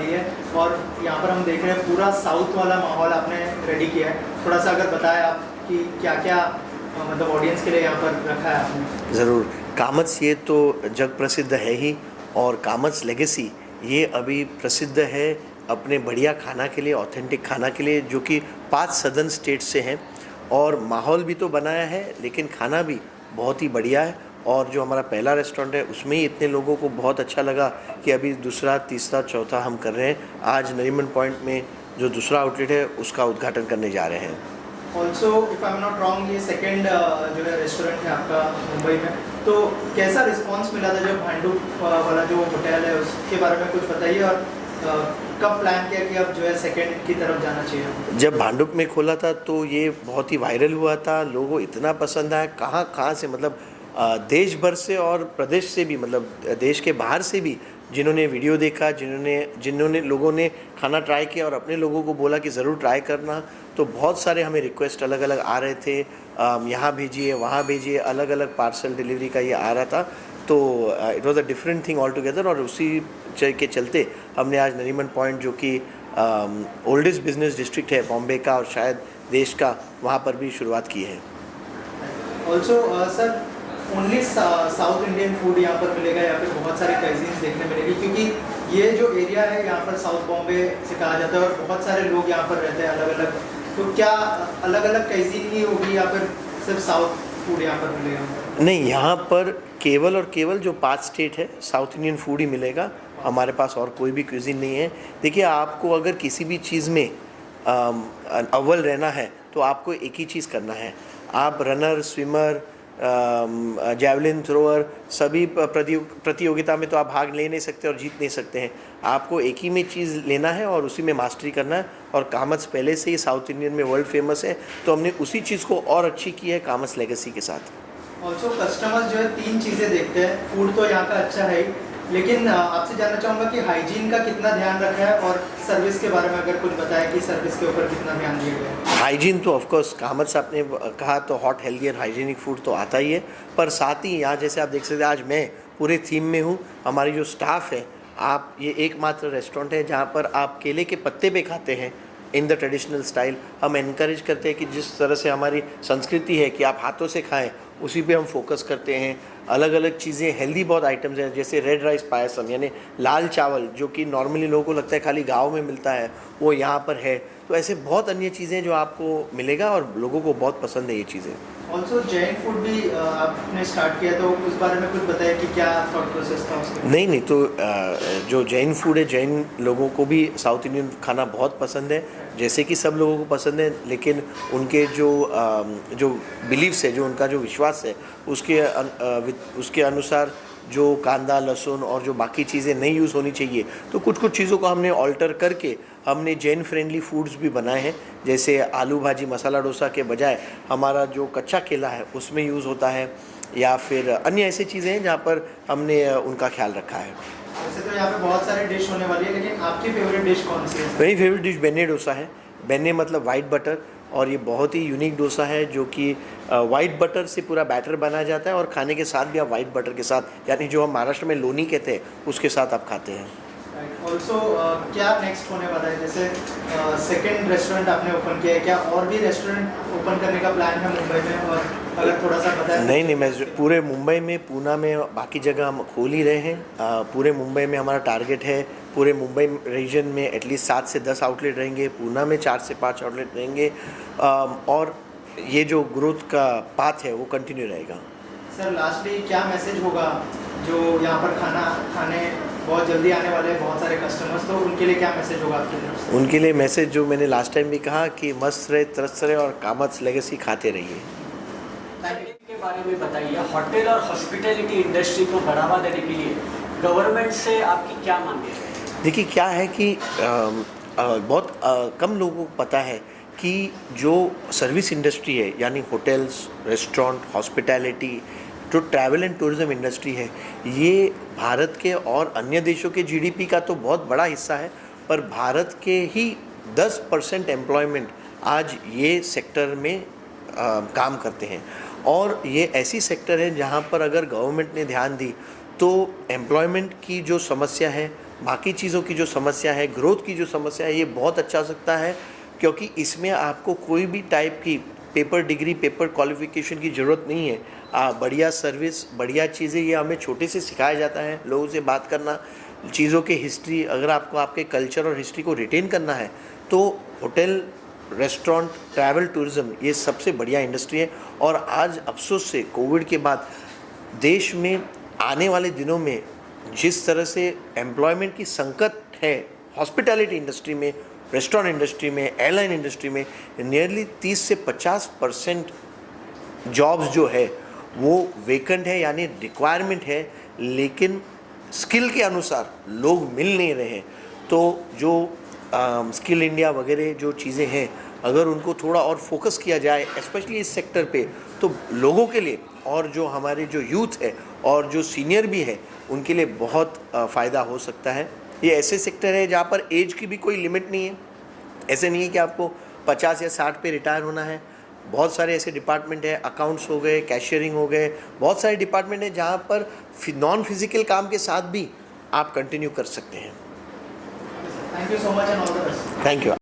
वाली है और यहाँ पर हम देख रहे हैं पूरा साउथ वाला माहौल आपने रेडी किया है। थोड़ा सा अगर बताएं आप कि क्या क्या मतलब ऑडियंस के लिए यहाँ पर रखा है आपने। ज़रूर। कामत्स ये तो जग प्रसिद्ध है ही, और कामत्स लेगेसी ये अभी प्रसिद्ध है अपने बढ़िया खाना के लिए, ऑथेंटिक खाना के लिए, जो कि 5 सदर्न स्टेट्स से हैं। और माहौल भी तो बनाया है लेकिन खाना भी बहुत ही बढ़िया है। और जो हमारा पहला रेस्टोरेंट है उसमें ही इतने लोगों को बहुत अच्छा लगा कि अभी दूसरा, तीसरा, चौथा हम कर रहे हैं। आज नरीमन पॉइंट में जो दूसरा आउटलेट है उसका उद्घाटन करने जा रहे हैं। Also if I am not wrong, ये सेकेंड जो है रेस्टोरेंट है आपका मुंबई में, तो कैसा रिस्पांस मिला था जब भांडुप वाला जो होटल है उसके बारे में कुछ बताइए, और कब प्लान किया कि अब जो है सेकेंड की तरफ जाना चाहिए। जब भांडुप में खोला था तो ये बहुत ही वायरल हुआ था, लोगों को इतना पसंद आया, कहाँ से, मतलब देश भर से और प्रदेश से भी, मतलब देश के बाहर से भी जिन्होंने वीडियो देखा, जिन्होंने लोगों ने खाना ट्राई किया और अपने लोगों को बोला कि ज़रूर ट्राई करना, तो बहुत सारे हमें रिक्वेस्ट अलग अलग आ रहे थे, यहाँ भेजिए, वहाँ भेजिए, अलग अलग पार्सल डिलीवरी का ये आ रहा था। तो it was a different thing all together. और उसी के चलते हमने आज नरीमन पॉइंट, जो कि ओल्डेस्ट बिजनेस डिस्ट्रिक्ट है बॉम्बे का और शायद देश का, वहाँ पर भी शुरुआत की है। Also sir, only south Indian food यहाँ पर मिलेगा या फिर बहुत सारे क्यूजीन्स देखने मिलेगी, क्योंकि ये जो एरिया है यहाँ पर साउथ बॉम्बे से कहा जाता है और बहुत सारे लोग यहाँ पर रहते हैं अलग अलग, तो क्या अलग अलग क्यूजीन ही होगी या फिर सिर्फ साउथ फूड यहाँ पर मिलेगा? नहीं, यहाँ पर केवल और केवल जो 5 स्टेट है साउथ इंडियन फूड ही मिलेगा। हमारे पास और कोई भी क्यूजीन नहीं है। देखिए, आपको अगर किसी भी चीज़ में अव्वल रहना है तो आपको एक ही चीज़ करना है। आप रनर, स्विमर, जैवलिन थ्रोअर, सभी प्रतियोगिता में तो आप भाग ले नहीं सकते और जीत नहीं सकते हैं। आपको एक ही में चीज़ लेना है और उसी में मास्टरी करना है। और कामत्स पहले से ही साउथ इंडियन में वर्ल्ड फेमस है, तो हमने उसी चीज़ को और अच्छी की है कामत्स लेगेसी के साथ। ऑल्सो कस्टमर्स जो है 3 चीज़ें देखते हैं, फूड तो यहाँ का अच्छा है ही, लेकिन आपसे जानना चाहूँगा कि हाइजीन का कितना ध्यान रखा है और सर्विस के बारे में अगर कुछ बताएं कि सर्विस के ऊपर कितना ध्यान दिया गया है। हाइजीन तो ऑफकोर्स कामत्स आपने कहा तो हॉट, हेल्दी और हाइजीनिक फूड तो आता ही है, पर साथ ही यहाँ जैसे आप देख सकते हैं आज मैं पूरे थीम में हूँ। हमारी जो स्टाफ है, आप ये एकमात्र रेस्टोरेंट है जहाँ पर आप केले के पत्ते पे खाते हैं इन द ट्रेडिशनल स्टाइल। हम एनकरेज करते हैं कि जिस तरह से हमारी संस्कृति है कि आप हाथों से खाएं, उसी पे हम फोकस करते हैं। अलग अलग चीज़ें, हेल्दी बहुत आइटम्स हैं, जैसे रेड राइस पायसम यानी लाल चावल, जो कि नॉर्मली लोगों को लगता है खाली गाँव में मिलता है, वो यहाँ पर है। तो ऐसे बहुत अन्य चीज़ें जो आपको मिलेगा और लोगों को बहुत पसंद है ये चीज़ें। ऑल्सो जैन फूड भी आपने स्टार्ट किया, तो उस बारे में कुछ बताइए कि क्या थॉट प्रोसेस था उसका? नहीं, तो जो जैन फूड है, जैन लोगों को भी साउथ इंडियन खाना बहुत पसंद है, जैसे कि सब लोगों को पसंद है, लेकिन उनके जो बिलीव्स है, जो उनका जो विश्वास है, उसके अनुसार जो कांदा, लहसुन और जो बाकी चीज़ें नहीं यूज़ होनी चाहिए, तो कुछ चीज़ों को हमने ऑल्टर करके हमने जैन फ्रेंडली फूड्स भी बनाए हैं। जैसे आलू भाजी मसाला डोसा के बजाय हमारा जो कच्चा केला है उसमें यूज़ होता है, या फिर अन्य ऐसी चीज़ें हैं जहाँ पर हमने उनका ख्याल रखा है। वैसे तो यहाँ पे बहुत सारे डिश होने वाली है, लेकिन आपकी फेवरेट डिश कौन सी है? मेरी फेवरेट डिश बेन्ने डोसा है। बेन्ने मतलब वाइट बटर, और ये बहुत ही यूनिक डोसा है जो कि वाइट बटर से पूरा बैटर बनाया जाता है और खाने के साथ भी आप वाइट बटर के साथ, यानी जो हम महाराष्ट्र में लोनी कहते हैं, उसके साथ आप खाते हैं। ऑल्सो क्या नेक्स्ट होने वाला है? जैसे सेकंड रेस्टोरेंट आपने ओपन किया है, क्या और भी रेस्टोरेंट ओपन करने का प्लान है मुंबई में? और अगर थोड़ा सा बताएं। नहीं, मैं पूरे मुंबई में, पूना में, बाकी जगह हम खोल ही रहे हैं। पूरे मुंबई में हमारा टारगेट है, पूरे मुंबई रीजन में एटलीस्ट 7 से 10 आउटलेट रहेंगे, पूना में 4 से 5 आउटलेट रहेंगे, और ये जो ग्रोथ का पाथ है वो कंटिन्यू रहेगा। सर लास्टली क्या मैसेज होगा जो यहाँ पर खाना खाने बहुत जल्दी आने वाले हैं बहुत सारे कस्टमर्स, तो उनके लिए क्या मैसेज होगा आपकी तरफ से? उनके लिए मैसेज जो मैंने लास्ट टाइम भी कहा कि मस्त रहे, त्रस्त रहे और कामत्स लेगेसी खाते रहिए। के बारे में बताइए, होटल और हॉस्पिटैलिटी इंडस्ट्री को बढ़ावा देने के लिए गवर्नमेंट से आपकी क्या मांग है? देखिए, क्या है कि बहुत कम लोगों को पता है कि जो सर्विस इंडस्ट्री है, यानी होटल्स, रेस्टोरेंट, हॉस्पिटैलिटी, जो ट्रैवल एंड टूरिज़्म इंडस्ट्री है, ये भारत के और अन्य देशों के जीडीपी का तो बहुत बड़ा हिस्सा है, पर भारत के ही 10% एम्प्लॉयमेंट आज ये सेक्टर में काम करते हैं। और ये ऐसी सेक्टर है जहाँ पर अगर गवर्नमेंट ने ध्यान दी तो एम्प्लॉयमेंट की जो समस्या है बाकी चीज़ों की जो समस्या है, ग्रोथ की जो समस्या है, ये बहुत अच्छा हो सकता है, क्योंकि इसमें आपको कोई भी टाइप की पेपर डिग्री, पेपर क्वालिफिकेशन की ज़रूरत नहीं है। बढ़िया सर्विस, बढ़िया चीज़ें, ये हमें छोटे से सिखाया जाता है। लोगों से बात करना, चीज़ों के हिस्ट्री, अगर आपको आपके कल्चर और हिस्ट्री को रिटेन करना है तो होटल, रेस्टोरेंट, ट्रैवल, टूरिज़्म ये सबसे बढ़िया इंडस्ट्री है। और आज अफसोस से कोविड के बाद देश में आने वाले दिनों में जिस तरह से एम्प्लॉयमेंट की संकट है, हॉस्पिटैलिटी इंडस्ट्री में, रेस्टोरेंट इंडस्ट्री में, एयरलाइन इंडस्ट्री में, नियरली 30 से 50% जॉब्स जो है वो वेकेंट है, यानी रिक्वायरमेंट है, लेकिन स्किल के अनुसार लोग मिल नहीं रहे हैं। तो जो स्किल इंडिया वगैरह जो चीज़ें हैं, अगर उनको थोड़ा और फोकस किया जाए स्पेशली इस सेक्टर पे, तो लोगों के लिए और जो हमारे जो यूथ है और जो सीनियर भी है उनके लिए बहुत फ़ायदा हो सकता है। ये ऐसे सेक्टर है जहाँ पर एज की भी कोई लिमिट नहीं है। ऐसे नहीं है कि आपको 50 या 60 पे रिटायर होना है। बहुत सारे ऐसे डिपार्टमेंट है, अकाउंट्स हो गए, कैशियरिंग हो गए, बहुत सारे डिपार्टमेंट है जहाँ पर नॉन फिजिकल काम के साथ भी आप कंटिन्यू कर सकते हैं। Thank you so much and all the best. Thank you.